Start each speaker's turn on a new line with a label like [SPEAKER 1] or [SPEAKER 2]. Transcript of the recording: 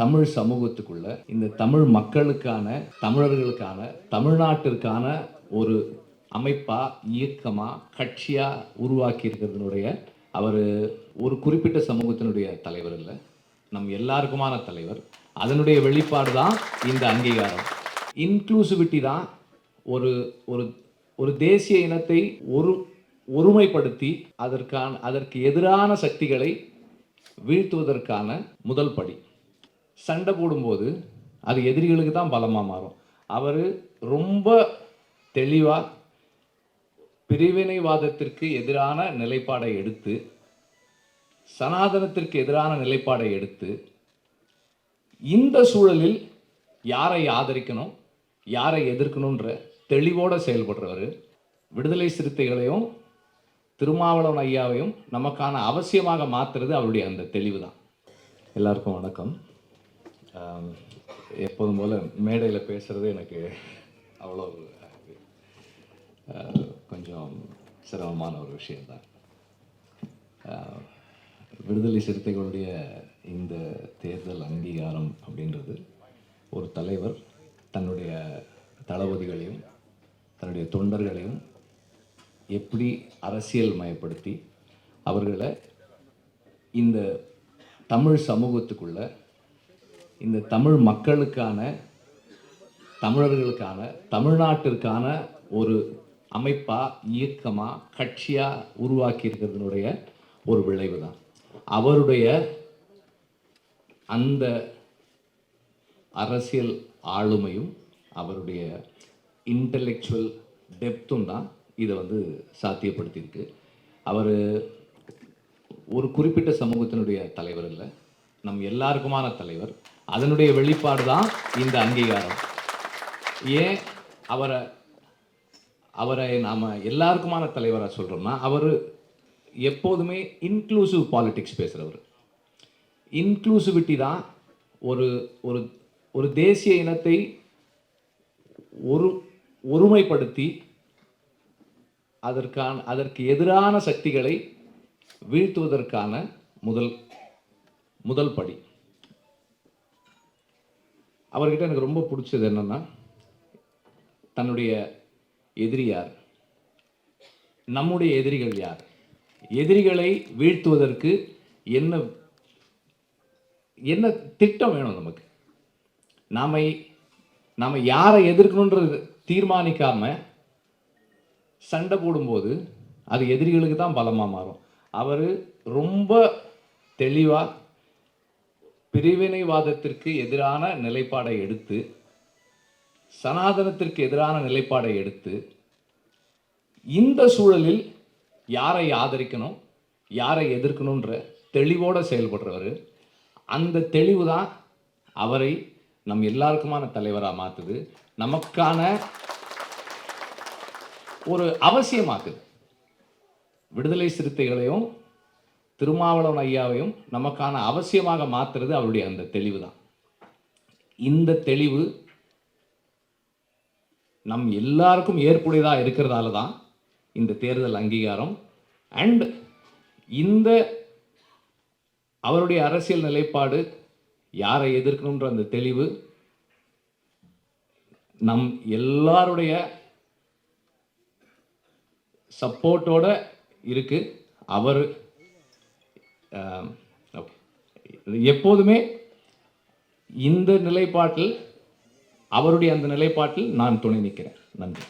[SPEAKER 1] தமிழ் சமூகத்துக்குள்ள இந்த தமிழ் மக்களுக்கான, தமிழர்களுக்கான, தமிழ்நாட்டிற்கான ஒரு அமைப்பா, இயக்கமா, கட்சியா உருவாக்கி இருக்கிறதுனுடைய அவர் ஒரு குறிப்பிட்ட சமூகத்தினுடைய தலைவர் இல்லை, நம் எல்லாருக்குமான தலைவர். அதனுடைய வெளிப்பாடு தான் இந்த அங்கீகாரம். இன்க்ளூசிவிட்டி தான் ஒரு ஒரு ஒரு தேசிய இனத்தை ஒருமைப்படுத்தி அதற்கு எதிரான சக்திகளை வீழ்த்துவதற்கான முதல் படி. சண்டை போடும்போது அது எதிரிகளுக்கு தான் பலமாக மாறும். அவர் ரொம்ப தெளிவாக பிரிவினைவாதத்திற்கு எதிரான நிலைப்பாடை எடுத்து, சனாதனத்திற்கு எதிரான நிலைப்பாடை எடுத்து, இந்த சூழலில் யாரை ஆதரிக்கணும், யாரை எதிர்க்கணுன்ற தெளிவோடு செயல்படுறவர். விடுதலை சிறுத்தைகளையும் திருமாவளவன் ஐயாவையும் நமக்கான அவசியமாக மாற்றுறது அவருடைய அந்த தெளிவு தான். எல்லாருக்கும் வணக்கம். எப்போதும் போல் மேடையில் பேசுகிறது எனக்கு அவ்வளோ கொஞ்சம் சிரமமான ஒரு விஷயந்தான். விடுதலை சிறுத்தைகளுடைய இந்த தேர்தல் அங்கீகாரம் அப்படின்றது ஒரு தலைவர் தன்னுடைய தளபதிகளையும் தன்னுடைய தொண்டர்களையும் எப்படி அரசியல் மயப்படுத்தி அவர்களை இந்த தமிழ் சமூகத்துக்குள்ள, இந்த தமிழ் மக்களுக்கான, தமிழர்களுக்கான, தமிழ்நாட்டிற்கான ஒரு அமைப்பா, இயக்கமா, கட்சியா உருவாக்கி இருக்கிறதுனுடைய ஒரு விளைவு தான். அவருடைய அந்த அரசியல் ஆளுமையும் அவருடைய இன்டலெக்சுவல் டெப்த்தும் தான் இதை சாத்தியப்படுத்தியிருக்கு. அவர் ஒரு குறிப்பிட்ட சமூகத்தினுடைய தலைவர் இல்லை, நம் எல்லாருக்குமான தலைவர். அதனுடைய வெளிப்பாடு தான் இந்த அங்கீகாரம். ஏன் அவரை நாம் எல்லாருக்குமான தலைவராக சொல்கிறோம்னா, அவர் எப்போதுமே இன்க்ளூசிவ் பாலிடிக்ஸ் பேசுகிறவர். இன்க்ளூசிவிட்டி தான் ஒரு ஒரு ஒரு தேசிய இனத்தை ஒருமைப்படுத்தி அதற்கு எதிரான சக்திகளை வீழ்த்துவதற்கான முதல் படி. அவர்கிட்ட எனக்கு ரொம்ப பிடிச்சது என்னன்னா, தன்னுடைய எதிரி யார், நம்முடைய எதிரிகள் யார், எதிரிகளை வீழ்த்துவதற்கு என்ன திட்டம் வேணும் நமக்கு, நாம யாரை எதிர்க்கணுன்றது தீர்மானிக்காம சண்டை போடும்போது அது எதிரிகளுக்கு தான் பலமாக மாறும். அவர் ரொம்ப தெளிவாக பிரிவினைவாதத்திற்கு எதிரான நிலைப்பாடை எடுத்து, சனாதனத்திற்கு எதிரான நிலைப்பாடை எடுத்து, இந்த சூழலில் யாரை ஆதரிக்கணும், யாரை எதிர்க்கணுன்ற தெளிவோடு செயல்படுறவர். அந்த தெளிவு தான் அவரை நம் எல்லாருக்குமான தலைவராக மாற்றுது, நமக்கான ஒரு அவசியமாக்குது. விடுதலை சிறுத்தைகளையும் திருமாவளவன் ஐயாவையும் நமக்கான அவசியமாக மாற்றுறது அவருடைய அந்த தெளிவு தான். இந்த தெளிவு நம் எல்லாருக்கும் ஏற்புடையதாக இருக்கிறதால தான் இந்த தேர்தல் அங்கீகாரம். அண்ட் இந்த அவருடைய அரசியல் நிலைப்பாடு, யாரை எதிர்க்கணுன்ற அந்த தெளிவு நம் எல்லாருடைய சப்போர்ட்டோட இருக்கு. அவர் எப்போதுமே இந்த நிலைப்பாட்டில், அவருடைய அந்த நிலைப்பாட்டில் நான் துணை நிற்கிறேன். நன்றி.